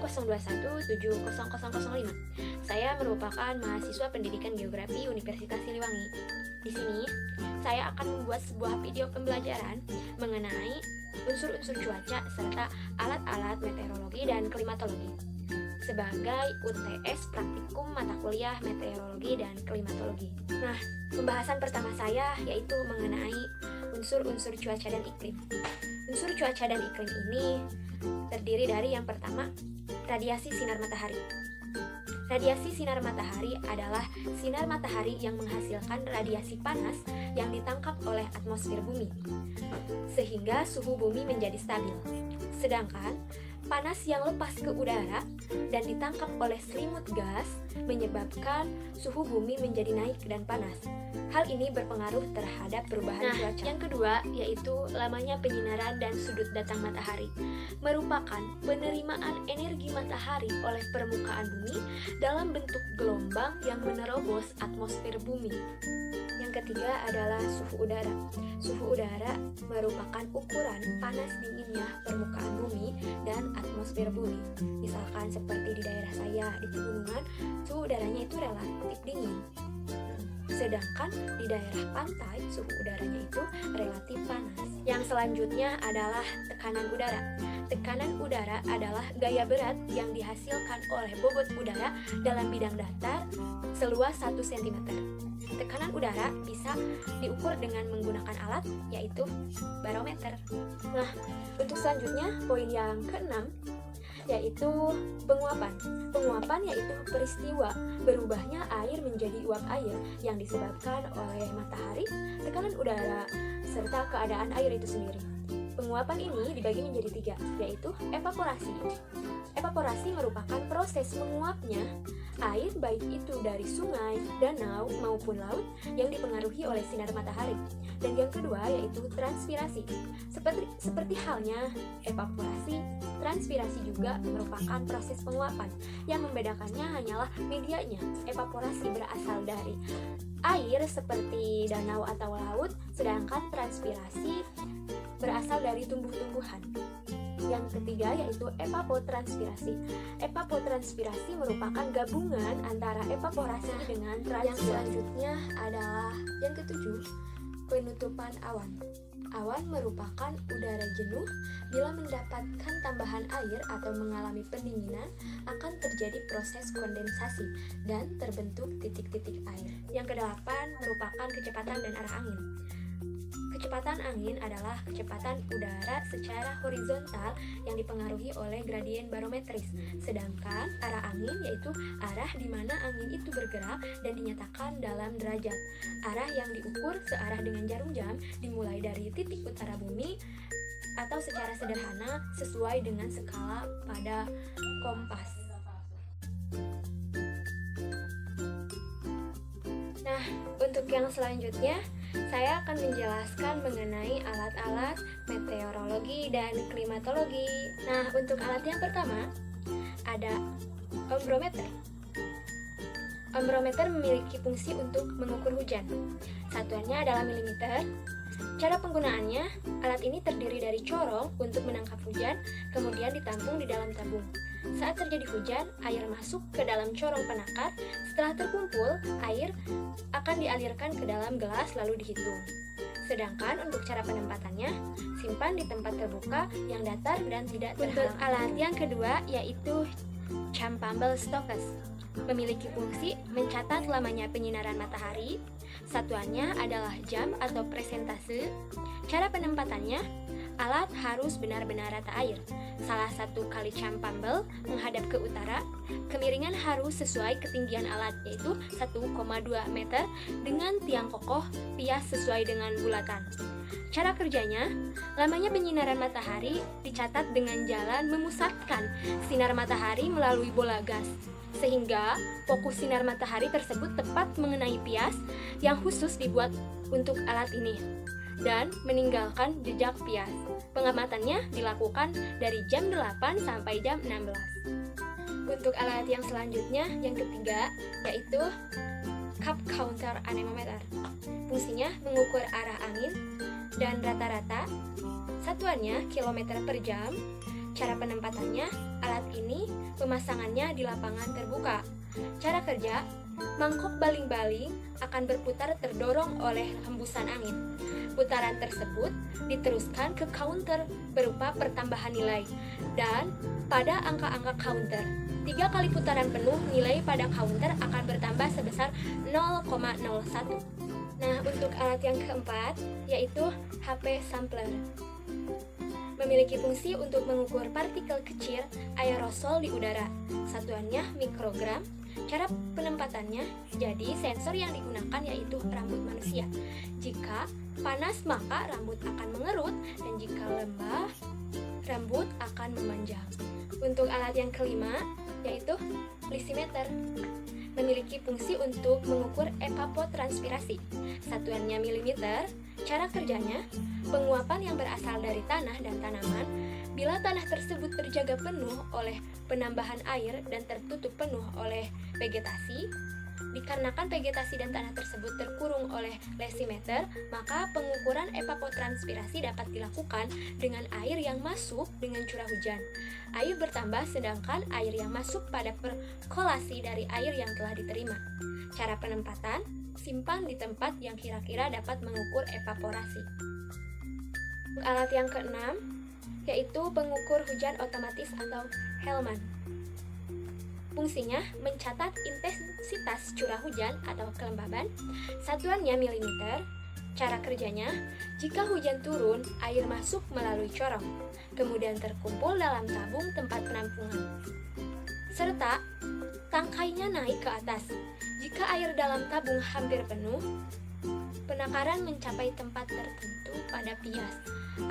202170005. Saya merupakan mahasiswa pendidikan geografi Universitas Siliwangi. Di sini, saya akan membuat sebuah video pembelajaran mengenai unsur-unsur cuaca serta alat-alat meteorologi dan klimatologi sebagai UTS praktikum mata kuliah meteorologi dan klimatologi. Nah, pembahasan pertama saya yaitu mengenai unsur-unsur cuaca dan iklim. Unsur cuaca dan iklim ini terdiri dari yang pertama, radiasi sinar matahari. Radiasi sinar matahari adalah sinar matahari yang menghasilkan radiasi panas yang ditangkap oleh atmosfer bumi, sehingga suhu bumi menjadi stabil. Sedangkan panas yang lepas ke udara dan ditangkap oleh selimut gas menyebabkan suhu bumi menjadi naik dan panas. Hal ini berpengaruh terhadap perubahan cuaca. Yang kedua yaitu lamanya penyinaran dan sudut datang matahari, merupakan penerimaan energi matahari oleh permukaan bumi dalam bentuk gelombang yang menerobos atmosfer bumi. Yang ketiga adalah suhu udara. Suhu udara merupakan ukuran panas dinginnya permukaan bumi dan atmosfer bumi. Misalkan seperti di daerah saya di pegunungan, suhu udaranya itu relatif dingin. Sedangkan di daerah pantai, suhu udaranya itu relatif panas. Yang selanjutnya adalah tekanan udara. Tekanan udara adalah gaya berat yang dihasilkan oleh bobot udara dalam bidang datar seluas 1 cm. Tekanan udara bisa diukur dengan menggunakan alat, yaitu barometer. Nah, untuk selanjutnya, poin yang keenam, yaitu penguapan. Penguapan yaitu peristiwa berubahnya air menjadi uap air yang disebabkan oleh matahari, tekanan udara, serta keadaan air itu sendiri. Penguapan ini dibagi menjadi 3, yaitu evaporasi. Evaporasi merupakan proses menguapnya air baik itu dari sungai, danau, maupun laut yang dipengaruhi oleh sinar matahari. Dan yang kedua yaitu transpirasi. Seperti halnya evaporasi, transpirasi juga merupakan proses penguapan. Yang membedakannya hanyalah medianya. Evaporasi berasal dari air seperti danau atau laut, sedangkan transpirasi berasal dari tumbuh-tumbuhan. Yang ketiga yaitu evapotranspirasi. Evapotranspirasi merupakan gabungan antara evaporasi dengan transpirasi. Yang selanjutnya adalah yang ketujuh, penutupan awan. Awan merupakan udara jenuh. Bila mendapatkan tambahan air atau mengalami pendinginan, akan terjadi proses kondensasi dan terbentuk titik-titik air. Yang kedelapan merupakan kecepatan dan arah angin. Kecepatan angin adalah kecepatan udara secara horizontal yang dipengaruhi oleh gradien barometris. Sedangkan arah angin yaitu arah di mana angin itu bergerak dan dinyatakan dalam derajat. Arah yang diukur searah dengan jarum jam dimulai dari titik utara bumi atau secara sederhana sesuai dengan skala pada kompas. Nah, untuk yang selanjutnya saya akan menjelaskan mengenai alat-alat meteorologi dan klimatologi. Nah, untuk alat yang pertama ada ombrometer. Ombrometer memiliki fungsi untuk mengukur hujan. Satuannya adalah milimeter. Cara penggunaannya, alat ini terdiri dari corong untuk menangkap hujan, kemudian ditampung di dalam tabung. Saat terjadi hujan, air masuk ke dalam corong penakar. Setelah terkumpul, air akan dialirkan ke dalam gelas lalu dihitung. Sedangkan untuk cara penempatannya, simpan di tempat terbuka yang datar dan tidak terhalang. Untuk alat yang kedua yaitu Champable Stokes. Memiliki fungsi mencatat lamanya penyinaran matahari. Satuannya adalah jam atau presentase. Cara penempatannya, alat harus benar-benar rata air. Salah satu kali Champable menghadap ke utara. Kemiringan harus sesuai ketinggian alat, yaitu 1,2 meter dengan tiang kokoh pias sesuai dengan bulatan. Cara kerjanya, lamanya penyinaran matahari dicatat dengan jalan memusatkan sinar matahari melalui bola gas, sehingga fokus sinar matahari tersebut tepat mengenai pias yang khusus dibuat untuk alat ini dan meninggalkan jejak pias. Pengamatannya dilakukan dari jam 8 sampai jam 16. Untuk alat yang selanjutnya, yang ketiga, yaitu Cup Counter Anemometer. Fungsinya mengukur arah angin dan rata-rata. Satuannya kilometer per jam. Cara penempatannya, alat ini pemasangannya di lapangan terbuka. Cara kerja, mangkok baling-baling akan berputar terdorong oleh hembusan angin. Putaran tersebut diteruskan ke counter berupa pertambahan nilai dan pada angka-angka counter. 3 kali putaran penuh, nilai pada counter akan bertambah sebesar 0,01. Nah, untuk alat yang keempat, yaitu HP sampler. Memiliki fungsi untuk mengukur partikel kecil aerosol di udara. Satuannya mikrogram. Cara penempatannya, jadi sensor yang digunakan yaitu rambut manusia. Jika panas maka rambut akan mengerut, dan jika lembah, rambut akan memanjang. Untuk alat yang kelima, yaitu lisimeter. Memiliki fungsi untuk mengukur evapotranspirasi. Satuannya milimeter. Cara kerjanya, penguapan yang berasal dari tanah dan tanaman. Bila tanah tersebut terjaga penuh oleh penambahan air dan tertutup penuh oleh vegetasi, dikarenakan vegetasi dan tanah tersebut terkurung oleh lesimeter, maka pengukuran evapotranspirasi dapat dilakukan dengan air yang masuk dengan curah hujan. Air bertambah sedangkan air yang masuk pada perkolasi dari air yang telah diterima. Cara penempatan, simpan di tempat yang kira-kira dapat mengukur evaporasi. Alat yang keenam, yaitu pengukur hujan otomatis atau Hellman. Fungsinya mencatat intensitas curah hujan atau kelembaban. Satuannya milimeter. Cara kerjanya, jika hujan turun, air masuk melalui corong, kemudian terkumpul dalam tabung tempat penampungan, serta tangkainya naik ke atas. Jika air dalam tabung hampir penuh, penakaran mencapai tempat tertentu pada pias.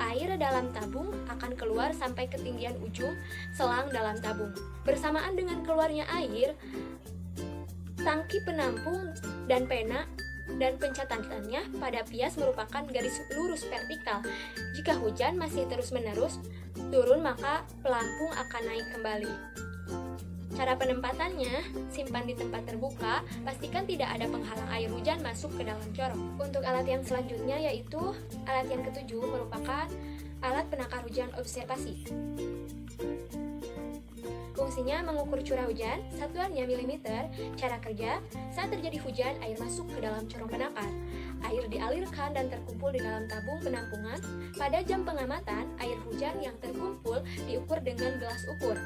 Air dalam tabung akan keluar sampai ketinggian ujung selang dalam tabung. Bersamaan dengan keluarnya air, tangki penampung dan pena dan pencatatannya pada pias merupakan garis lurus vertikal. Jika hujan masih terus-menerus turun, maka pelampung akan naik kembali. Cara penempatannya, simpan di tempat terbuka, pastikan tidak ada penghalang air hujan masuk ke dalam corong. Untuk alat yang selanjutnya, yaitu alat yang ketujuh, merupakan alat penakar hujan observasi. Fungsinya mengukur curah hujan, satuannya milimeter. Cara kerja, saat terjadi hujan, air masuk ke dalam corong penakar. Air dialirkan dan terkumpul di dalam tabung penampungan. Pada jam pengamatan, air hujan yang terkumpul diukur dengan gelas ukur.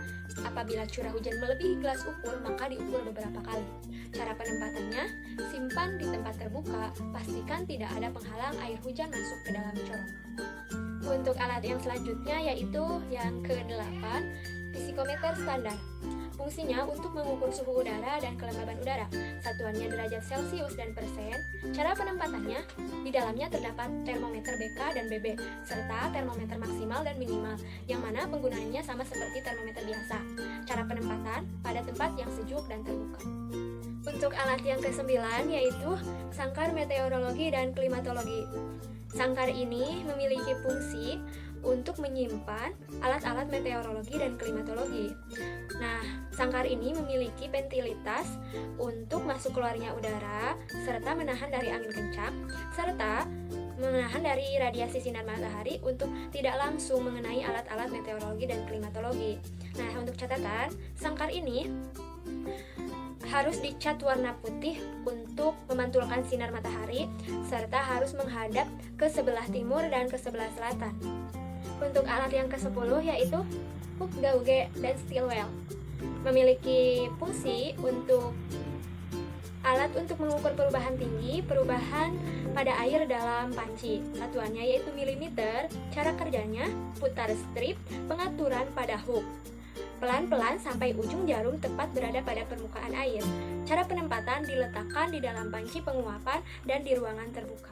Apabila curah hujan melebihi gelas ukur, maka diukur beberapa kali. Cara penempatannya, simpan di tempat terbuka, pastikan tidak ada penghalang air hujan masuk ke dalam corong. Untuk alat yang selanjutnya, yaitu yang ke-8, psikometer standar. Fungsinya untuk mengukur suhu udara dan kelembaban udara. Satuannya derajat Celcius dan persen. Cara penempatannya, di dalamnya terdapat termometer BK dan BB, serta termometer maksimal dan minimal, yang mana penggunaannya sama seperti termometer biasa. Cara penempatan pada tempat yang sejuk dan terbuka. Untuk alat yang ke-9, yaitu sangkar meteorologi dan klimatologi. Sangkar ini memiliki fungsi untuk menyimpan alat-alat meteorologi dan klimatologi. Nah, sangkar ini memiliki ventilitas untuk masuk keluarnya udara, serta menahan dari angin kencang, serta menahan dari radiasi sinar matahari untuk tidak langsung mengenai alat-alat meteorologi dan klimatologi. Nah, untuk catatan, sangkar ini harus dicat warna putih untuk memantulkan sinar matahari, serta harus menghadap ke sebelah timur dan ke sebelah selatan. Untuk alat yang ke-10, yaitu hook, gauge, dan steel well. Memiliki fungsi untuk alat untuk mengukur perubahan tinggi, perubahan pada air dalam panci. Satuannya yaitu milimeter. Cara kerjanya, putar strip pengaturan pada hook. Pelan-pelan sampai ujung jarum tepat berada pada permukaan air. Cara penempatan diletakkan di dalam panci penguapan dan di ruangan terbuka.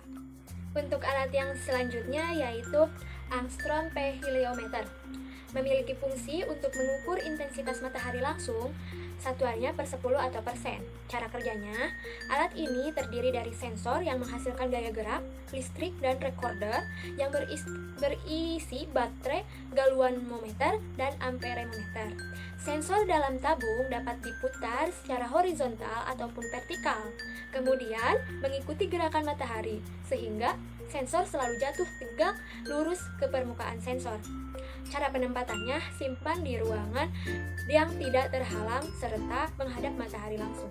Untuk alat yang selanjutnya, yaitu angstrom heliometer. Memiliki fungsi untuk mengukur intensitas matahari langsung. Satuannya per 10 atau persen. Cara kerjanya, alat ini terdiri dari sensor yang menghasilkan gaya gerak, listrik, dan recorder yang berisi baterai, galvanometer, dan amperemeter. Sensor dalam tabung dapat diputar secara horizontal ataupun vertikal, kemudian mengikuti gerakan matahari, sehingga sensor selalu jatuh tegak lurus ke permukaan sensor. Cara penempatannya, simpan di ruangan yang tidak terhalang serta menghadap matahari langsung.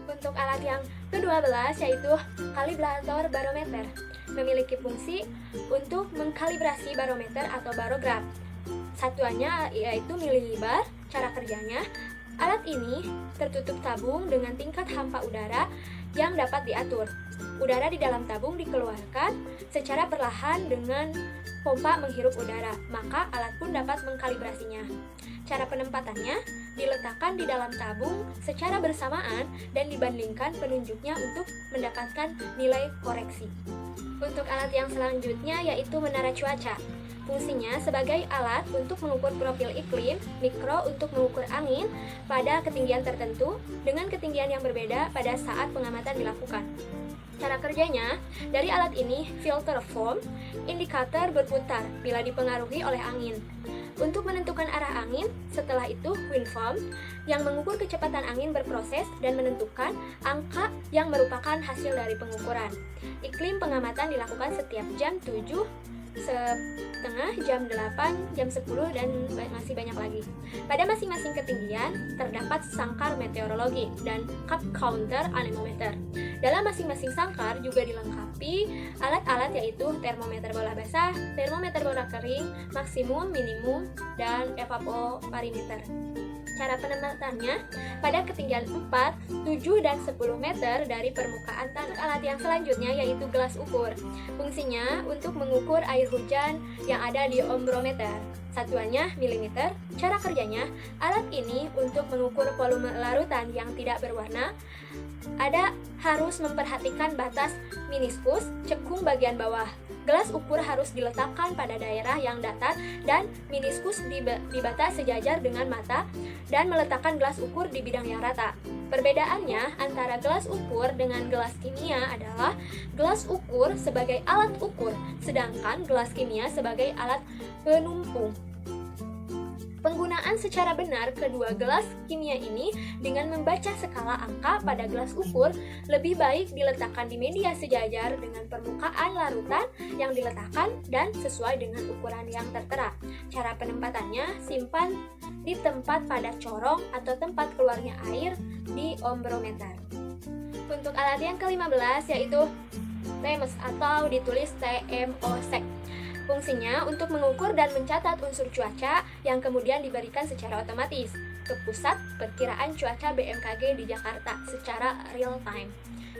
Untuk alat yang ke-12 yaitu kalibrator barometer. Memiliki fungsi untuk mengkalibrasi barometer atau barograf. Satuannya yaitu mililibar. Cara kerjanya, alat ini tertutup tabung dengan tingkat hampa udara yang dapat diatur. Udara di dalam tabung dikeluarkan secara perlahan dengan pompa menghirup udara, maka alat pun dapat mengkalibrasinya. Cara penempatannya, diletakkan di dalam tabung secara bersamaan dan dibandingkan penunjuknya untuk mendapatkan nilai koreksi. Untuk alat yang selanjutnya yaitu menara cuaca. Fungsinya sebagai alat untuk mengukur profil iklim, mikro untuk mengukur angin pada ketinggian tertentu dengan ketinggian yang berbeda pada saat pengamatan dilakukan. Cara kerjanya, dari alat ini filter foam, indikator berputar bila dipengaruhi oleh angin. Untuk menentukan arah angin, setelah itu windform yang mengukur kecepatan angin berproses dan menentukan angka yang merupakan hasil dari pengukuran. Iklim pengamatan dilakukan setiap jam 7, setengah, jam 8, jam 10, dan masih banyak lagi. Pada masing-masing ketinggian terdapat sangkar meteorologi dan cup counter anemometer. Dalam masing-masing sangkar juga dilengkapi alat-alat yaitu termometer bola basah, termometer bola kering, maksimum, minimum, dan evaporimeter. Cara penempatannya, pada ketinggian 4, 7, dan 10 meter dari permukaan tanah. Alat yang selanjutnya yaitu gelas ukur. Fungsinya untuk mengukur air hujan yang ada di ombrometer. Satuannya milimeter. Cara kerjanya, alat ini untuk mengukur volume larutan yang tidak berwarna. Harus memperhatikan batas meniskus cekung bagian bawah. Gelas ukur harus diletakkan pada daerah yang datar dan meniskus di batas sejajar dengan mata dan meletakkan gelas ukur di bidang yang rata. Perbedaannya antara gelas ukur dengan gelas kimia adalah gelas ukur sebagai alat ukur, sedangkan gelas kimia sebagai alat penumpung. Penggunaan secara benar kedua gelas kimia ini dengan membaca skala angka pada gelas ukur lebih baik diletakkan di media sejajar dengan permukaan larutan yang diletakkan dan sesuai dengan ukuran yang tertera. Cara penempatannya, simpan di tempat pada corong atau tempat keluarnya air di ombrometer. Untuk alat yang ke-15 yaitu TEMS atau ditulis TMOSEC. Fungsinya untuk mengukur dan mencatat unsur cuaca yang kemudian diberikan secara otomatis ke pusat perkiraan cuaca BMKG di Jakarta secara real time.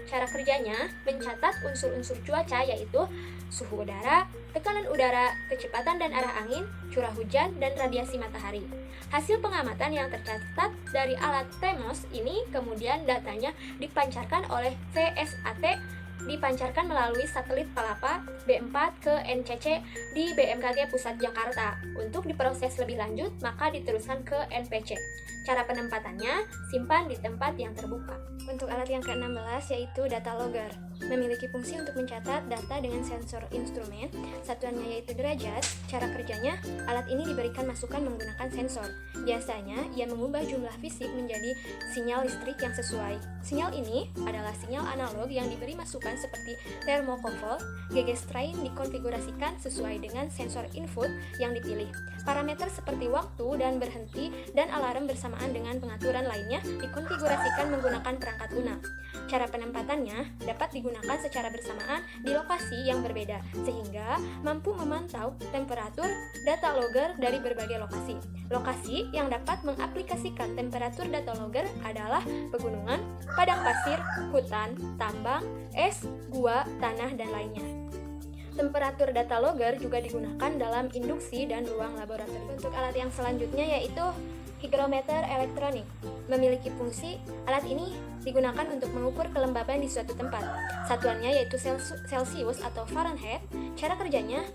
Cara kerjanya mencatat unsur-unsur cuaca yaitu suhu udara, tekanan udara, kecepatan dan arah angin, curah hujan, dan radiasi matahari. Hasil pengamatan yang tercatat dari alat TEMOS ini kemudian datanya dipancarkan oleh VSAT, dipancarkan melalui satelit Palapa B4 ke NCC di BMKG Pusat Jakarta. Untuk diproses lebih lanjut, maka diteruskan ke NPC. Cara penempatannya, simpan di tempat yang terbuka. Untuk alat yang ke-16 yaitu data logger. Memiliki fungsi untuk mencatat data dengan sensor instrumen, satuannya yaitu derajat. Cara kerjanya, alat ini diberikan masukan menggunakan sensor. Biasanya, ia mengubah jumlah fisik menjadi sinyal listrik yang sesuai. Sinyal ini adalah sinyal analog yang diberi masukan seperti thermocouple. GG strain dikonfigurasikan sesuai dengan sensor input yang dipilih. Parameter seperti waktu dan berhenti dan alarm bersamaan dengan pengaturan lainnya dikonfigurasikan menggunakan perangkat lunak. Cara penempatannya dapat digunakan secara bersamaan di lokasi yang berbeda, sehingga mampu memantau temperatur data logger dari berbagai lokasi. Lokasi yang dapat mengaplikasikan temperatur data logger adalah pegunungan, padang pasir, hutan, tambang, es, gua, tanah, dan lainnya. Temperatur data logger juga digunakan dalam induksi dan ruang laboratorium. Untuk alat yang selanjutnya yaitu hygrometer elektronik. Memiliki fungsi, alat ini digunakan untuk mengukur kelembaban di suatu tempat. Satuannya yaitu Celsius atau Fahrenheit. Cara kerjanya,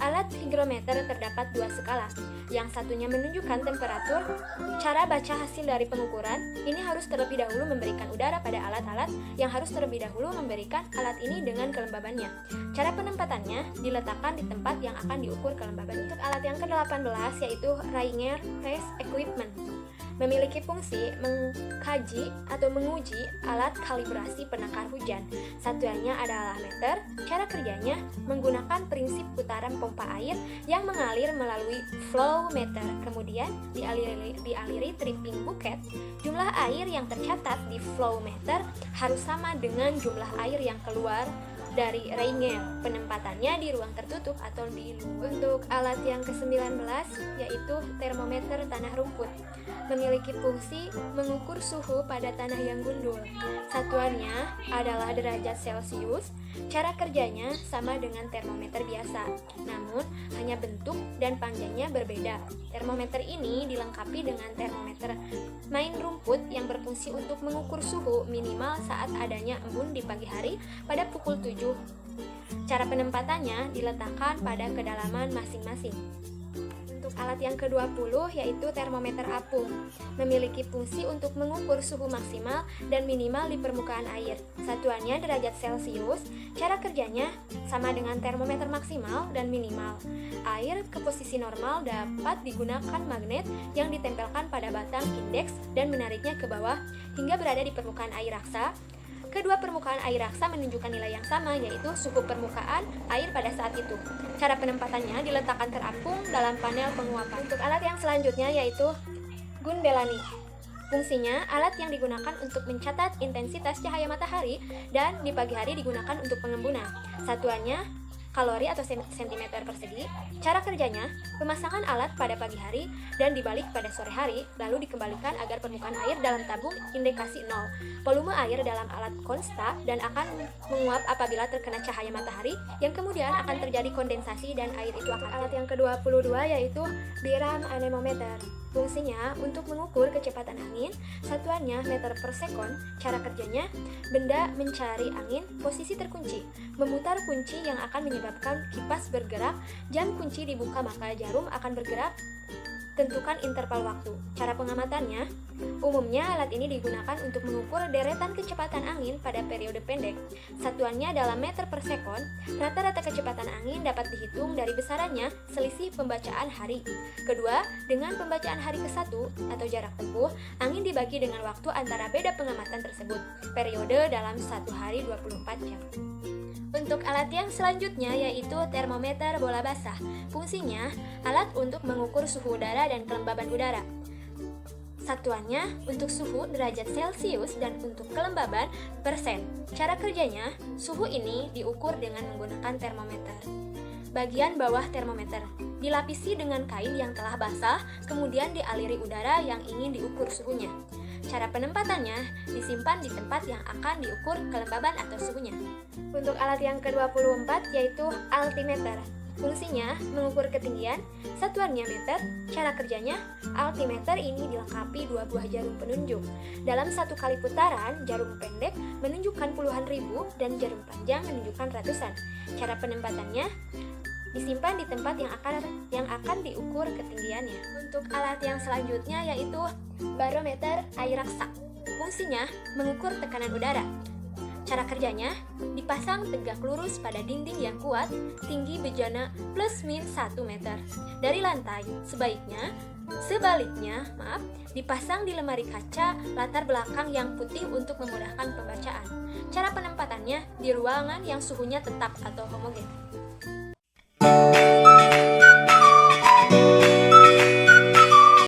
alat hygrometer terdapat dua skala, yang satunya menunjukkan temperatur. Cara baca hasil dari pengukuran ini harus terlebih dahulu memberikan udara pada alat-alat yang harus terlebih dahulu memberikan alat ini dengan kelembabannya. Cara penempatannya diletakkan di tempat yang akan diukur kelembaban. Untuk alat yang ke-18 yaitu Rainier Test Equipment. Memiliki fungsi mengkaji atau menguji alat kalibrasi penakar hujan. Satuannya adalah meter. Cara kerjanya menggunakan prinsip putaran pompa air yang mengalir melalui flow meter. Kemudian dialiri tripping bucket. Jumlah air yang tercatat di flow meter harus sama dengan jumlah air yang keluar dari Rainier. Penempatannya di ruang tertutup atau di luar. Untuk alat yang ke-19 yaitu termometer tanah rumput. Memiliki fungsi mengukur suhu pada tanah yang gundul. Satuannya adalah derajat Celcius. Cara kerjanya sama dengan termometer biasa, namun hanya bentuk dan panjangnya berbeda. Termometer ini dilengkapi dengan termometer main rumput yang berfungsi untuk mengukur suhu minimal saat adanya embun di pagi hari pada pukul 7. Cara penempatannya diletakkan pada kedalaman masing-masing. Untuk alat yang ke-20 yaitu termometer apung. Memiliki fungsi untuk mengukur suhu maksimal dan minimal di permukaan air. Satuannya derajat Celcius. Cara kerjanya sama dengan termometer maksimal dan minimal. Air ke posisi normal dapat digunakan magnet yang ditempelkan pada batang indeks dan menariknya ke bawah hingga berada di permukaan air raksa. Kedua permukaan air raksa menunjukkan nilai yang sama, yaitu suhu permukaan air pada saat itu. Cara penempatannya diletakkan terapung dalam panel penguapan. Untuk alat yang selanjutnya yaitu Gun Bellany. Fungsinya, alat yang digunakan untuk mencatat intensitas cahaya matahari dan di pagi hari digunakan untuk pengembunan. Satuannya kalori atau sentimeter persegi. Cara kerjanya, pemasangan alat pada pagi hari dan dibalik pada sore hari, lalu dikembalikan agar permukaan air dalam tabung indikasi 0. Volume air dalam alat konsta dan akan menguap apabila terkena cahaya matahari, yang kemudian akan terjadi kondensasi dan air itu akan. Alat yang ke-22 yaitu Biram anemometer. Fungsinya untuk mengukur kecepatan angin, satuannya meter per sekon. Cara kerjanya, benda mencari angin, posisi terkunci, memutar kunci yang akan menyebabkan kipas bergerak, jam kunci dibuka maka jarum akan bergerak, tentukan interval waktu. Cara pengamatannya, umumnya alat ini digunakan untuk mengukur deretan kecepatan angin pada periode pendek. Satuannya dalam meter per sekon. Rata-rata kecepatan angin dapat dihitung dari besarannya selisih pembacaan hari. Kedua, dengan pembacaan hari ke-1 atau jarak tempuh, angin dibagi dengan waktu antara beda pengamatan tersebut. Periode dalam 1 hari 24 jam. Untuk alat yang selanjutnya yaitu termometer bola basah. Fungsinya, alat untuk mengukur suhu udara dan kelembaban udara. Satuannya untuk suhu derajat Celcius dan untuk kelembaban persen. Cara kerjanya, suhu ini diukur dengan menggunakan termometer. Bagian bawah termometer dilapisi dengan kain yang telah basah, kemudian dialiri udara yang ingin diukur suhunya. Cara penempatannya disimpan di tempat yang akan diukur kelembaban atau suhunya. Untuk alat yang ke-24 yaitu altimeter. Fungsinya mengukur ketinggian, satuannya meter. Cara kerjanya, altimeter ini dilengkapi 2 buah jarum penunjuk. Dalam 1 kali putaran, jarum pendek menunjukkan puluhan ribu dan jarum panjang menunjukkan ratusan. Cara penempatannya disimpan di tempat yang akan diukur ketinggiannya. Untuk alat yang selanjutnya yaitu barometer air raksa. Fungsinya mengukur tekanan udara. Cara kerjanya dipasang tegak lurus pada dinding yang kuat, tinggi bejana plus min 1 meter dari lantai. Sebaliknya, dipasang di lemari kaca latar belakang yang putih untuk memudahkan pembacaan. Cara penempatannya di ruangan yang suhunya tetap atau homogen.